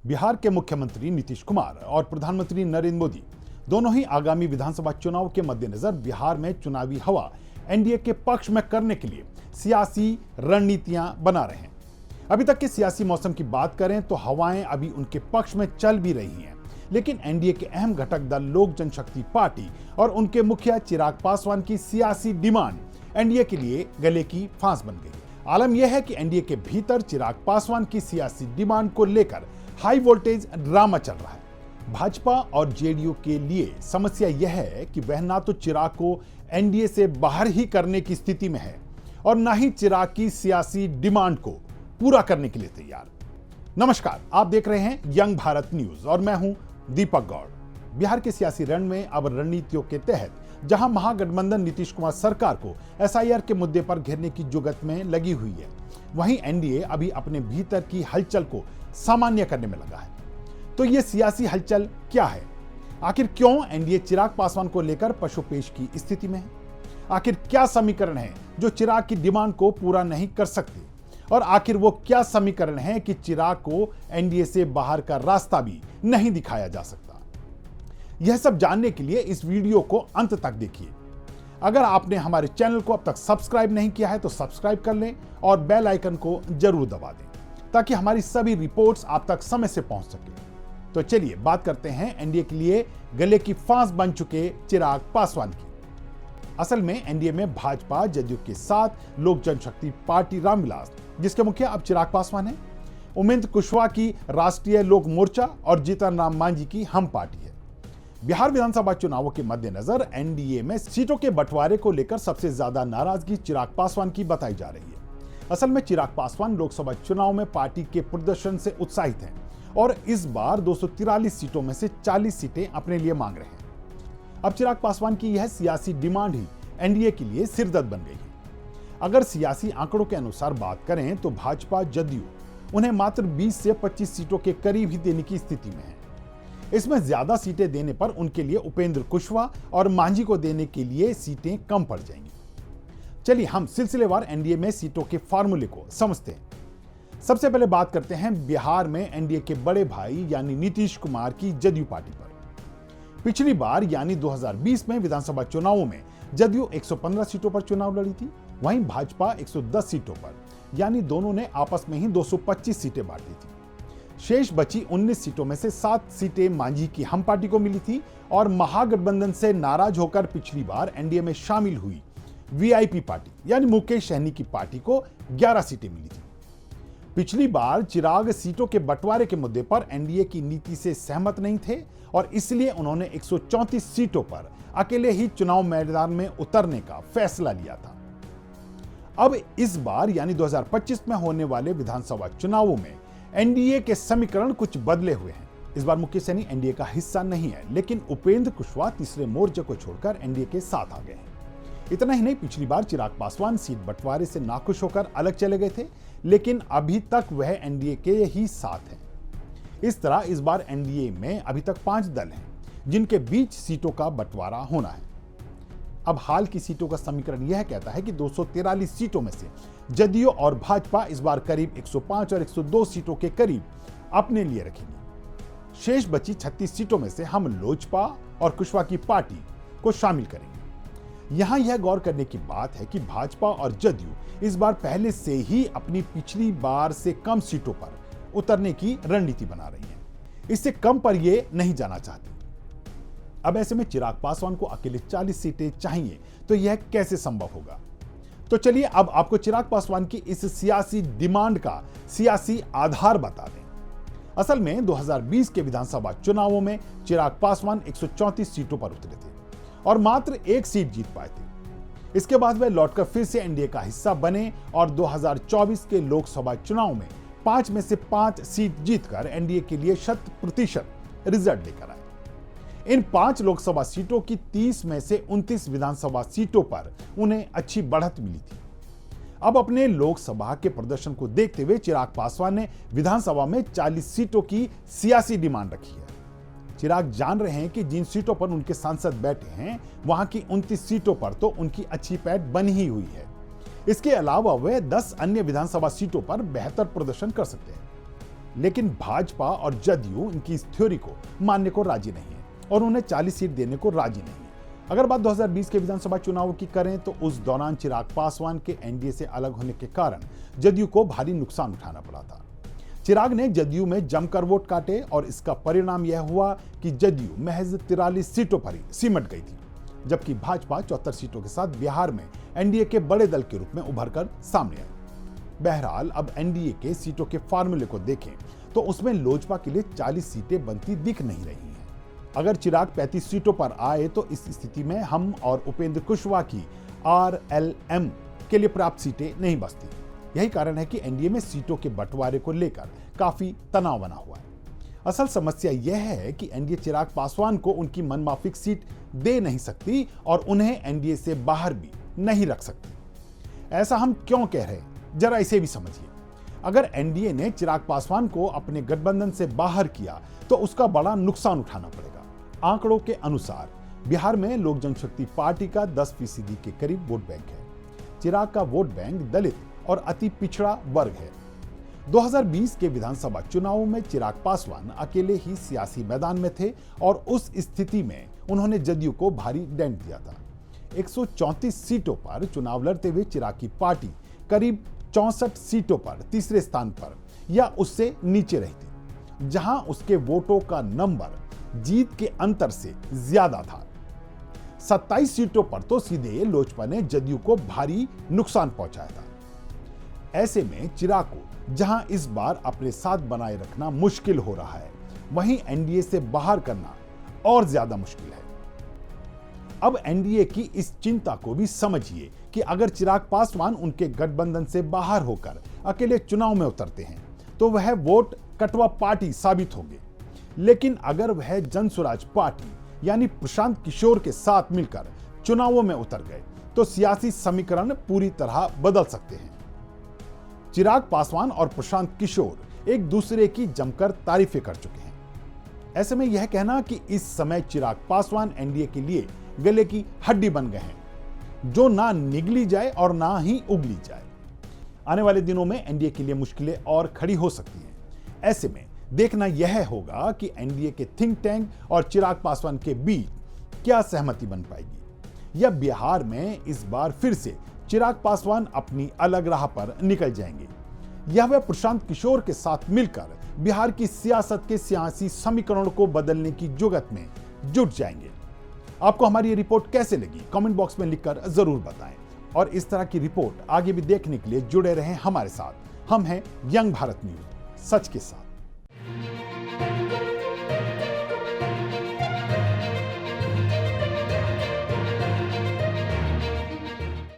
बिहार के मुख्यमंत्री नीतीश कुमार और प्रधानमंत्री नरेंद्र मोदी दोनों ही आगामी विधानसभा चुनाव के मद्देनजर बिहार में चुनावी हवा एनडीए के पक्ष में करने के लिए सियासी रणनीतियां बना रहे हैं। अभी तक के सियासी मौसम की बात करें तो हवाएं अभी उनके पक्ष में चल भी रही हैं, लेकिन एनडीए के अहम घटक दल लोक जनशक्ति पार्टी और उनके मुखिया चिराग पासवान की सियासी डिमांड एनडीए के लिए गले की फांस बन गई। आलम यह है कि एनडीए के भीतर चिराग पासवान की सियासी डिमांड को लेकर हाई वोल्टेज ड्रामा चल रहा है। भाजपा और जेडीयू के लिए समस्या यह है कि वह ना तो चिराग को एनडीए से बाहर ही करने की स्थिति में है और ना ही चिराग की सियासी डिमांड को पूरा करने के लिए तैयार। नमस्कार, आप देख रहे हैं यंग भारत न्यूज और मैं हूं दीपक गौड़। बिहार के सियासी रण में अब रणनीतियों के तहत जहां महागठबंधन नीतीश कुमार सरकार को एसआईआर के मुद्दे पर घेरने की जुगत में लगी हुई है, वहीं एनडीए अभी अपने भीतर की हलचल को सामान्य करने में लगा है। तो ये सियासी हलचल क्या है? आखिर क्यों एनडीए चिराग पासवान को लेकर पशुपेश की स्थिति में है? आखिर क्या समीकरण है जो चिराग की डिमांड को पूरा नहीं कर सकते? और आखिर वो क्या समीकरण है कि चिराग को एनडीए से बाहर का रास्ता भी नहीं दिखाया जा सकता? यह सब जानने के लिए इस वीडियो को अंत तक देखिए। अगर आपने हमारे चैनल को अब तक सब्सक्राइब नहीं किया है तो सब्सक्राइब कर लें और बेल आइकन को जरूर दबा दें ताकि हमारी सभी रिपोर्ट्स आप तक समय से पहुंच सके। तो चलिए बात करते हैं एनडीए के लिए गले की फांस बन चुके चिराग पासवान की। असल में एनडीए में भाजपा जदयू के साथ लोक जनशक्ति पार्टी रामविलास, जिसके मुखिया अब चिराग पासवान हैं, उमेंद्र कुशवाहा की राष्ट्रीय लोक मोर्चा और जीतन राम मांझी की हम पार्टी है। बिहार विधानसभा चुनावों के मद्देनजर एनडीए में सीटों के बंटवारे को लेकर सबसे ज्यादा नाराजगी चिराग पासवान की बताई जा रही है। असल में चिराग पासवान लोकसभा चुनाव में पार्टी के प्रदर्शन से उत्साहित हैं और इस बार 243 सीटों में से 40 सीटें अपने लिए मांग रहे हैं। अब चिराग पासवान की यह सियासी डिमांड ही एनडीए के लिए सिरदर्द बन गई है। अगर सियासी आंकड़ों के अनुसार बात करें तो भाजपा जदयू उन्हें मात्र 20 से 25 सीटों के करीब ही देने की स्थिति में है। इसमें ज्यादा सीटें देने पर उनके लिए उपेंद्र कुशवाहा और मांझी को देने के लिए सीटें कम पड़ जाएंगी। चलिए हम सिलसिलेवार एनडीए में सीटों के फार्मूले को समझते हैं। सबसे पहले बात करते हैं बिहार में एनडीए के बड़े भाई यानी नीतीश कुमार की जदयू पार्टी पर। पिछली बार यानी 2020 में विधानसभा चुनावों में जदयू 115 सीटों पर चुनाव लड़ी थी, वहीं भाजपा 110 सीटों पर, यानी दोनों ने आपस में ही 225 सीटें बांटी थी। शेष बची 19 सीटों में से 7 सीटें मांझी की हम पार्टी को मिली थी और महागठबंधन से नाराज होकर पिछली बार एनडीए में शामिल हुई वीआईपी पार्टी यानी मुकेश सहनी की पार्टी को 11 सीटें मिली थी। पिछली बार चिराग सीटों के बंटवारे के मुद्दे पर एनडीए की नीति से सहमत नहीं थे और इसलिए उन्होंने 134 सीटों पर अकेले ही चुनाव मैदान में उतरने का फैसला लिया था। अब इस बार यानी 2025 में होने वाले विधानसभा चुनावों में एनडीए के समीकरण कुछ बदले हुए हैं। इस बार मुकेश सहनी एनडीए का हिस्सा नहीं है, लेकिन उपेंद्र कुशवाहा तीसरे मोर्चे को छोड़कर एनडीए के साथ आ गए हैं। इतना ही नहीं, पिछली बार चिराग पासवान सीट बंटवारे से नाखुश होकर अलग चले गए थे, लेकिन अभी तक वह एनडीए के ही साथ हैं। इस तरह इस बार एनडीए में अभी तक 5 दल हैं जिनके बीच सीटों का बंटवारा होना है। अब हाल की सीटों का समीकरण यह कहता है कि 243 सीटों में से जदयू और भाजपा इस बार करीब 105 और 102 सीटों के करीब अपने लिए रखेंगे। शेष बची 36 सीटों में से हम लोजपा और कुशवाहा की पार्टी को शामिल करेंगे। यहां यह गौर करने की बात है कि भाजपा और जदयू इस बार पहले से ही अपनी पिछली बार से कम सीटों पर उतरने की रणनीति बना रही है। इससे कम पर ये नहीं जाना चाहती। अब ऐसे में चिराग पासवान को अकेले 40 सीटें चाहिए, तो यह कैसे संभव होगा? तो चलिए अब आपको चिराग पासवान की इस सियासी डिमांड का सियासी आधार बता दें। असल में 2020 के विधानसभा चुनावों में चिराग पासवान 134 सीटों पर उतरे थे और मात्र 1 सीट जीत पाए थे। इसके बाद वह लौटकर फिर से एनडीए का हिस्सा बने और 2024 के लोकसभा चुनाव में 5 में से 5 सीट जीतकर एनडीए के लिए 100% रिजल्ट लेकर आए। इन 5 लोकसभा सीटों की 30 में से 29 विधानसभा सीटों पर उन्हें अच्छी बढ़त मिली थी। अब अपने लोकसभा के प्रदर्शन को देखते हुए चिराग पासवान ने विधानसभा में 40 सीटों की सियासी डिमांड रखी है। चिराग जान रहे हैं कि जिन सीटों पर उनके सांसद बैठे हैं वहां की 29 सीटों पर तो उनकी अच्छी पैठ बनी ही हुई है। इसके अलावा वे 10 अन्य विधानसभा सीटों पर बेहतर प्रदर्शन कर सकते हैं। लेकिन भाजपा और जदयू इनकी इस थ्योरी को मानने को राजी नहीं है और उन्हें 40 सीट देने को राजी नहीं है। अगर बात 2020 के विधानसभा चुनाव की करें तो उस दौरान चिराग पासवान के एनडीए से अलग होने के कारण जदयू को भारी नुकसान उठाना पड़ा था। चिराग ने जदयू में जमकर वोट काटे और इसका परिणाम यह हुआ कि जदयू महज 43 सीटों पर ही सिमट गई थी, जबकि भाजपा 74 सीटों के साथ बिहार में एनडीए के बड़े दल के रूप में उभर कर सामने आई। बहरहाल अब एनडीए के सीटों के फार्मूले को देखें तो उसमें लोजपा के लिए 40 सीटें बनती दिख नहीं रही हैं। अगर चिराग 35 सीटों पर आए तो इस स्थिति में हम और उपेंद्र कुशवाहा की आरएलएम के लिए पर्याप्त सीटें नहीं बचती। यही कारण है कि एनडीए में सीटों के बंटवारे को लेकर काफी तनाव बना हुआ है। असल समस्या यह है कि एनडीए चिराग पासवान को उनकी मनमाफिक सीट दे नहीं सकती और उन्हें एनडीए से बाहर भी नहीं रख सकती। ऐसा हम क्यों कह रहे हैं, जरा इसे भी समझिए। अगर एनडीए ने चिराग पासवान को अपने गठबंधन से बाहर किया तो उसका बड़ा नुकसान उठाना पड़ेगा। आंकड़ों के अनुसार बिहार में लोक जनशक्ति पार्टी का 10% के करीब वोट बैंक है। चिराग का वोट बैंक दलित और अति पिछड़ा वर्ग है। 2020 के विधानसभा चुनावों में चिराग पासवान अकेले ही सियासी मैदान में थे और उस स्थिति में उन्होंने जदयू को भारी डेंट दिया था। 134 सीटों पर चुनाव लड़ते हुए चिराग की पार्टी करीब 64 सीटों पर तीसरे स्थान पर या उससे नीचे रही थी, जहां उसके वोटों का नंबर जीत के अंतर से ज्यादा था। 27 सीटों पर तो सीधे लोजपा ने जदयू को भारी नुकसान पहुंचाया था। ऐसे में चिराग को जहां इस बार अपने साथ बनाए रखना मुश्किल हो रहा है, वहीं एनडीए से बाहर करना और ज्यादा मुश्किल है। अब एनडीए की इस चिंता को भी समझिए कि अगर चिराग पासवान उनके गठबंधन से बाहर होकर अकेले चुनाव में उतरते हैं तो वह वोट कटवा पार्टी साबित होंगे, लेकिन अगर वह जनसुराज पार्टी यानी प्रशांत किशोर के साथ मिलकर चुनावों में उतर गए तो सियासी समीकरण पूरी तरह बदल सकते हैं। चिराग पासवान और प्रशांत किशोर एक दूसरे की जमकर तारीफें कर चुके हैं। ऐसे में यह कहना कि इस समय चिराग पासवान एनडीए के लिए गले की हड्डी बन गए हैं, जो ना निगली जाए और ना ही उगली जाए। आने वाले दिनों में एनडीए के लिए मुश्किलें और खड़ी हो सकती हैं। ऐसे में देखना यह होगा कि एनडीए के थिंक टैंक और चिराग पासवान के बीच क्या सहमति बन पाएगी, या बिहार में इस बार फिर से चिराग पासवान अपनी अलग राह पर निकल जाएंगे, या वह प्रशांत किशोर के साथ मिलकर बिहार की सियासत के सियासी समीकरण को बदलने की जुगत में जुट जाएंगे। आपको हमारी ये रिपोर्ट कैसे लगी, कमेंट बॉक्स में लिखकर जरूर बताएं और इस तरह की रिपोर्ट आगे भी देखने के लिए जुड़े रहें हमारे साथ। हम हैं यंग भारत न्यूज, सच के साथ।